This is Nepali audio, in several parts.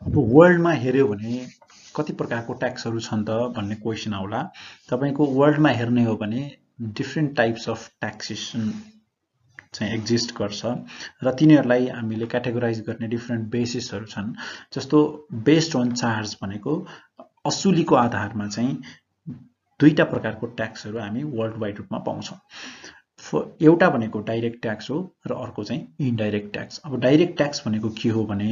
अब वर्ल्डमा हेर्यो भने कति प्रकारको ट्याक्सहरू छन् त भन्ने क्वेसन आउला। तपाईको वर्ल्डमा हेर्ने हो भने डिफ्रेन्ट टाइप्स अफ ट्याक्सेसन चाहिँ एक्जिस्ट गर्छ र तिनीहरूलाई हामीले क्याटेगोराइज गर्ने डिफ्रेन्ट बेसिसहरू छन्। जस्तो बेस्ड अन चार्ज भनेको असुलीको आधारमा चाहिँ दुईटा प्रकारको ट्याक्सहरू हामी वर्ल्ड वाइड रूपमा पाउँछौँ। एउटा भनेको डाइरेक्ट ट्याक्स हो र अर्को चाहिँ इन्डाइरेक्ट ट्याक्स। अब डाइरेक्ट ट्याक्स भनेको के हो भने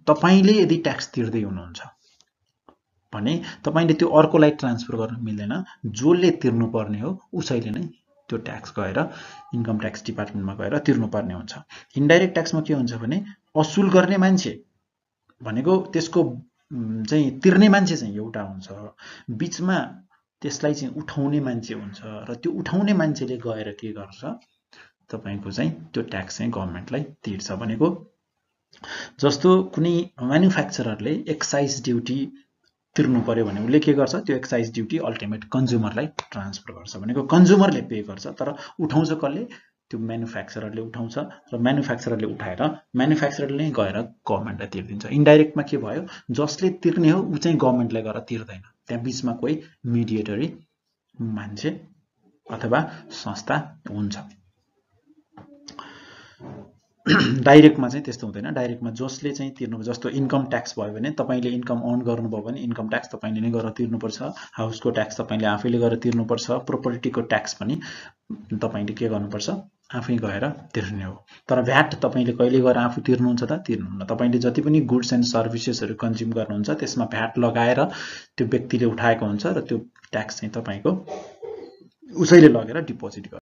तपाईले यदि ट्याक्स तिर्दै हुनुहुन्छ भने तपाईले त्यो अर्कोलाई ट्रान्सफर गर्न मिल्दैन, जसले तिर्नुपर्ने हो उसैले नै त्यो ट्याक्स गएर इन्कम ट्याक्स डिपार्टमेन्टमा गएर तिर्नुपर्ने हुन्छ। इन्डाइरेक्ट ट्याक्समा के हुन्छ भने असुल गर्ने मान्छे भनेको त्यसको चाहिँ तिर्ने मान्छे चाहिँ एउटा हुन्छ, बीचमा त्यसलाई चाहिँ उठाउने मान्छे हुन्छ र त्यो उठाउने मान्छेले गएर के गर्छ तपाईको चाहिँ त्यो ट्याक्स चाहिँ गभर्नमेन्टलाई तिर्छ। भनेको जस्तो कुनै म्यानुफ्याक्चररले एक्साइज ड्युटी तिर्नु पर्यो भने उसले के गर्छ, त्यो एक्साइज ड्युटी अल्टिमेट कन्ज्युमरलाई ट्रान्सफर गर्छ। भनेको कन्ज्युमरले पे गर्छ तर उठाउँछ कसले, त्यो म्यानुफ्याक्चररले उठाउँछ र म्यानुफ्याक्चररले उठाएर म्यानुफ्याक्चररले नै गएर गभर्नमेन्टलाई तिर्दिन्छ। इन्डाइरेक्टमा के भयो, जसले तिर्ने हो ऊ चाहिँ गभर्नमेन्टलाई गएर तिर्दैन, त्यहाँ बीचमा कोही मिडिएटरी मान्छे अथवा संस्था हुन्छ। डाइरेक्टमा चाहिँ त्यस्तो हुँदैन। डाइरेक्टमा जसले चाहिँ तिर्नु, जस्तो इन्कम ट्याक्स भयो भने तपाईले इन्कम अर्न गर्नुभयो भने इन्कम ट्याक्स तपाईले नै गरेर तिर्नुपर्छ, हाउसको ट्याक्स तपाईले आफैले गरेर तिर्नुपर्छ, प्रोपर्टीको ट्याक्स पनि तपाईले के गर्नुपर्छ, आफै गएर तिर्ने हो। तर भ्याट तपाईले कहिले गएर आफू तिर्नुहुन्छ त, तिर्नुहुन्न। तपाईले जति पनि गुड्स एन्ड सर्भिसेसहरू कन्ज्युम गर्नुहुन्छ त्यसमा भ्याट लगाएर त्यो व्यक्तिले उठाएको हुन्छ र त्यो ट्याक्स चाहिँ तपाईको उसैले लगेर डिपोजिट गर्छ।